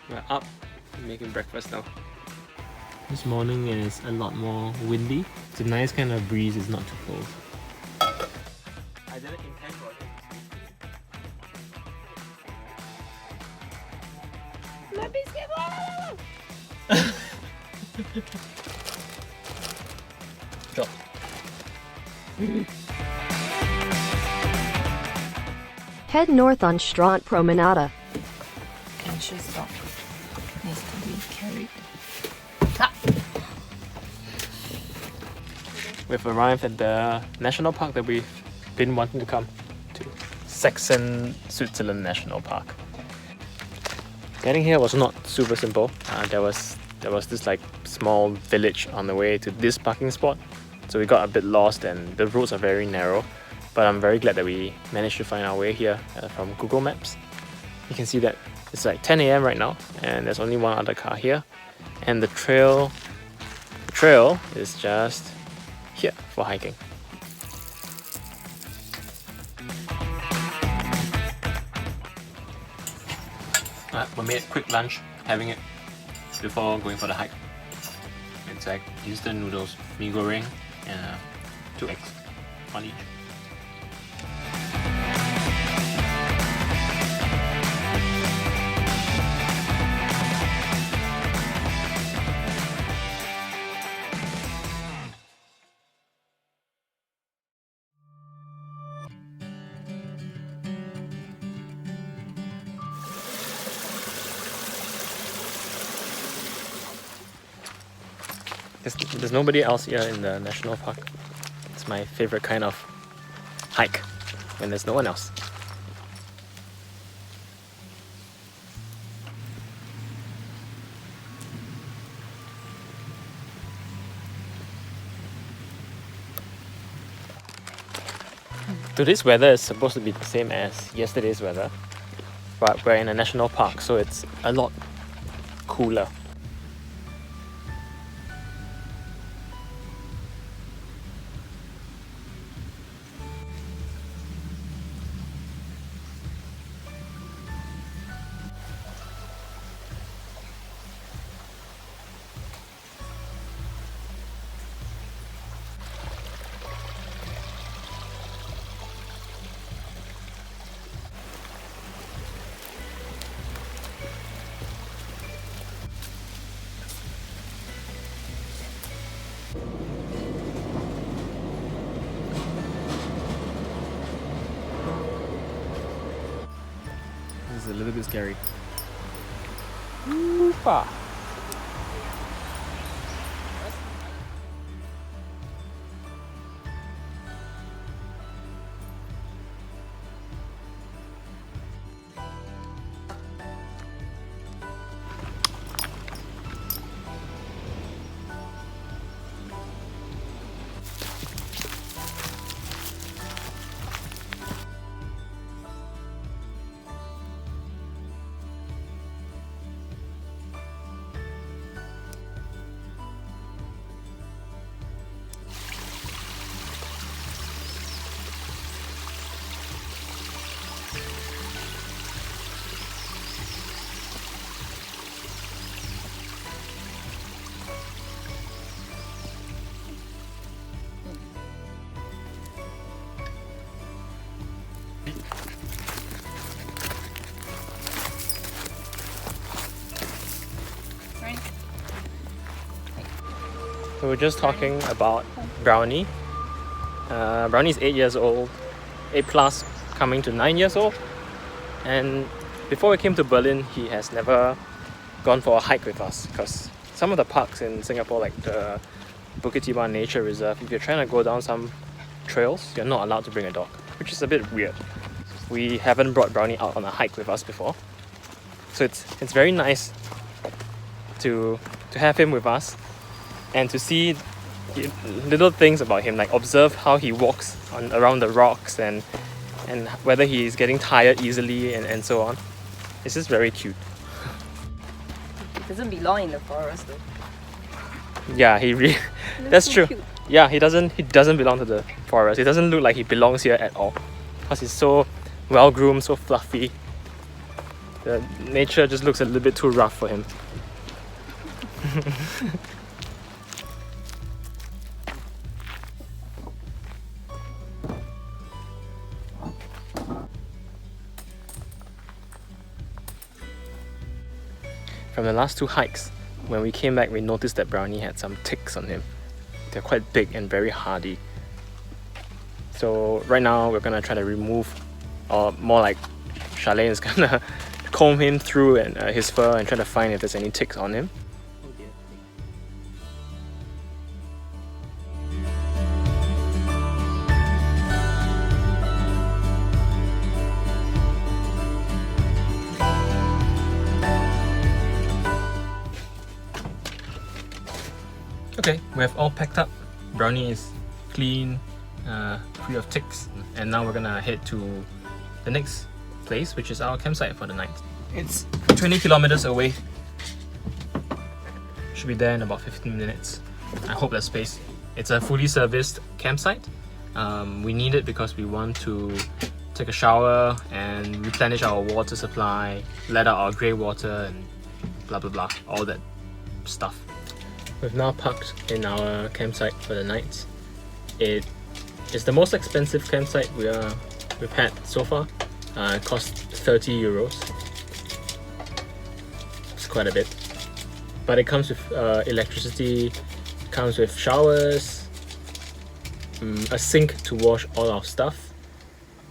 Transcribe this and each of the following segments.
We're up, making breakfast now. This morning is a lot more windy. It's a nice kind of breeze, it's not too cold. I didn't intend for it. My biscuit! Drop. Head north on Strand Promenade. Anxious dog needs to be carried. We've arrived at the national park that we've been wanting to come to. Saxony, Switzerland National Park. Getting here was not super simple. There was this like small village on the way to this parking spot. So we got a bit lost and the roads are very narrow. But I'm very glad that we managed to find our way here from Google Maps. You can see that it's like 10 AM right now and there's only one other car here. And the trail is just here for hiking. We made a quick lunch, having it before going for the hike. It's like instant noodles, mee goreng, and 2 eggs, one each. There's nobody else here in the national park. It's my favorite kind of hike when there's no one else. Today's weather is supposed to be the same as yesterday's weather, but we're in a national park, so it's a lot cooler. This is a little bit scary. Oopa. We were just talking about Brownie. Brownie's 8 years old, 8 plus, coming to 9 years old. And before we came to Berlin, he has never gone for a hike with us because some of the parks in Singapore, like the Bukit Timah Nature Reserve, if you're trying to go down some trails, you're not allowed to bring a dog, which is a bit weird. We haven't brought Brownie out on a hike with us before. So it's very nice to have him with us and to see little things about him, like observe how he walks around the rocks and whether he's getting tired easily and so on. It's just very cute. It doesn't belong in the forest though. Yeah, that's true. Cute. yeah, he doesn't belong to the forest. He doesn't look like he belongs here at all, because he's so well groomed, so fluffy. The nature just looks a little bit too rough for him. From the last two hikes, when we came back, we noticed that Brownie had some ticks on him. They're quite big and very hardy. So right now we're gonna try to remove, or more like Charlene is gonna comb him through and his fur and try to find if there's any ticks on him. Okay, we have all packed up. Brownie is clean, free of ticks, and now we're gonna head to the next place, which is our campsite for the night. It's 20 kilometers away. Should be there in about 15 minutes. I hope there's space. It's a fully serviced campsite. We need it because we want to take a shower and replenish our water supply, let out our grey water, and blah blah blah, all that stuff. We've now parked in our campsite for the night. It is the most expensive campsite we've had so far. It cost 30 euros. It's quite a bit. But it comes with electricity, comes with showers, a sink to wash all our stuff.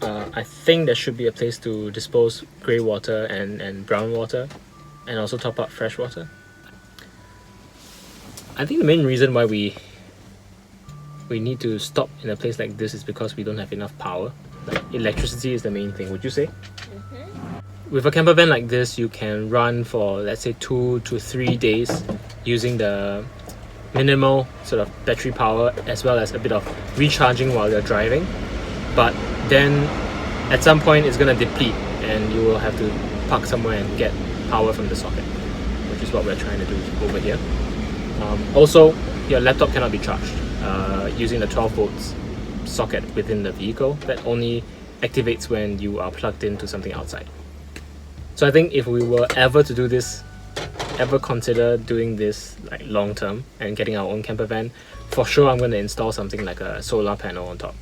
I think there should be a place to dispose grey water and brown water, and also top up fresh water. I think the main reason why we need to stop in a place like this is because we don't have enough power. Like, electricity is the main thing, would you say? With a camper van like this, you can run for, let's say, 2 to 3 days using the minimal sort of battery power, as well as a bit of recharging while you're driving. But then at some point it's going to deplete and you will have to park somewhere and get power from the socket, which is what we're trying to do over here. Also, your laptop cannot be charged using the 12 volts socket within the vehicle. That only activates when you are plugged into something outside. So I think if we were ever to do this, ever consider doing this like long term and getting our own camper van, for sure I'm going to install something like a solar panel on top,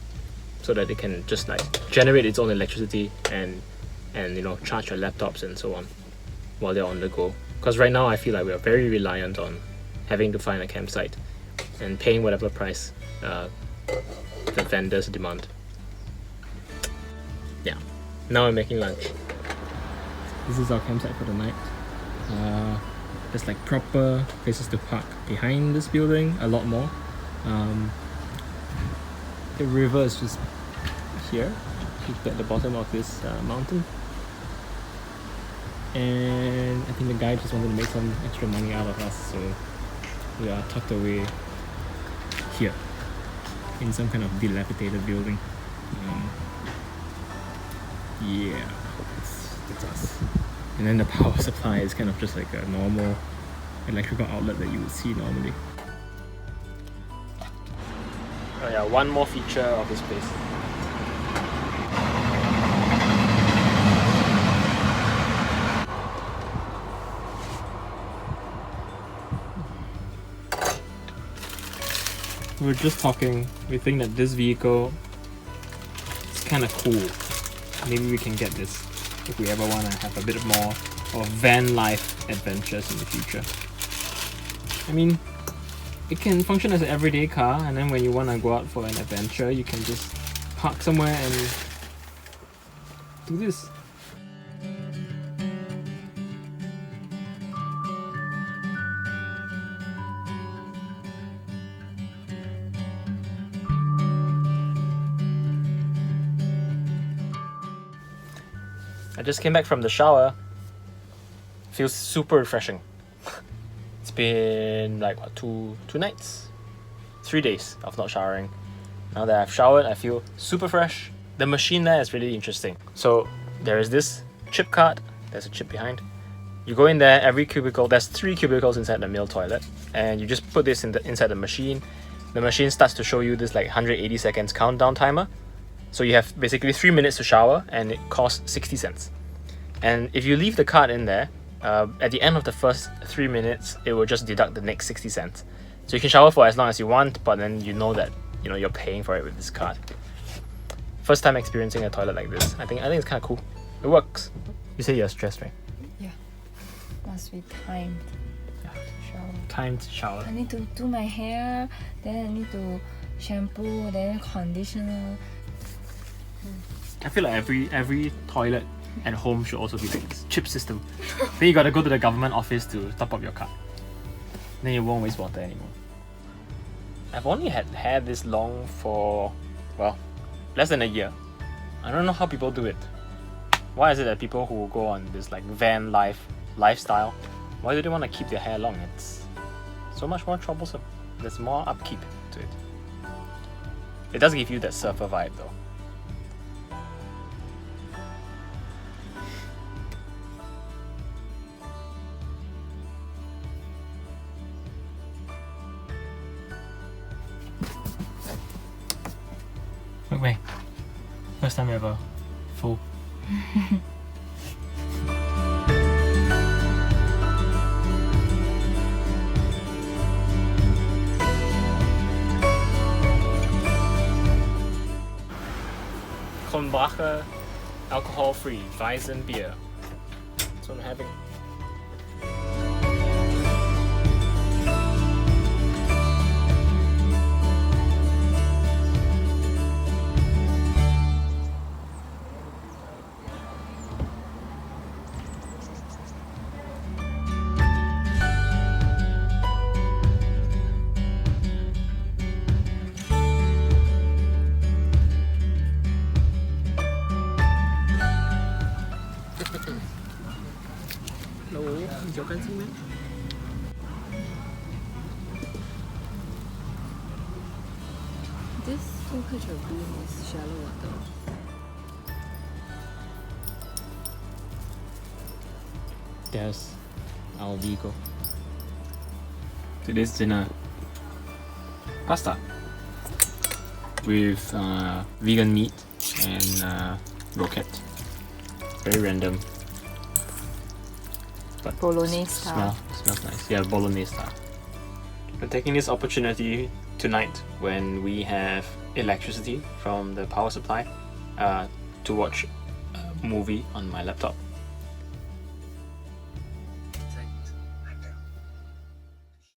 so that it can just like generate its own electricity and you know, charge your laptops and so on while they're on the go. Because right now I feel like we are very reliant on having to find a campsite and paying whatever price the vendors demand. Yeah, now I'm making lunch. This is our campsite for the night. There's like proper places to park behind this building, a lot more. The river is just here, just at the bottom of this mountain. And I think the guy just wanted to make some extra money out of us, so we are tucked away here in some kind of dilapidated building. Yeah, that's us. And then the power supply is kind of just like a normal electrical outlet that you would see normally. Oh yeah, one more feature of this place. We were just talking, we think that this vehicle is kind of cool. Maybe we can get this if we ever want to have a bit more of van life adventures in the future. I mean, it can function as an everyday car, and then when you want to go out for an adventure, you can just park somewhere and do this. I just came back from the shower. Feels super refreshing. It's been like what, two nights? 3 days of not showering. Now that I've showered, I feel super fresh. The machine there is really interesting. So there is this chip card. There's a chip behind. You go in there, every cubicle, there's 3 cubicles inside the male toilet, and you just put this inside the machine, the machine starts to show you this like 180 seconds countdown timer. So you have basically 3 minutes to shower, and it costs 60 cents. And if you leave the card in there, at the end of the first 3 minutes, it will just deduct the next 60 cents. So you can shower for as long as you want, but then you know that you're paying for it with this card. First time experiencing a toilet like this. I think it's kind of cool. It works. You say you're stressed, right? Yeah. Must be timed. Shower. Timed shower. I need to do my hair, then I need to shampoo, then conditioner. I feel like every toilet at home should also be like this chip system. Then you gotta go to the government office to top up your card. Then you won't waste water anymore. I've only had hair this long for, well, less than a year. I don't know how people do it. Why is it that people who go on this like van lifestyle, why do they want to keep their hair long? It's so much more troublesome. There's more upkeep to it. It does give you that surfer vibe though. Look, May. First time ever. Full. Krombacher, alcohol-free Weizen beer. That's what I'm having. This 2 patch of green is shallow water. There's our vehicle. Today's dinner: pasta with vegan meat and roquette. Very random. But Bolognese style. Smells nice. Yeah, Bolognese style. We're taking this opportunity tonight when we have electricity from the power supply to watch a movie on my laptop.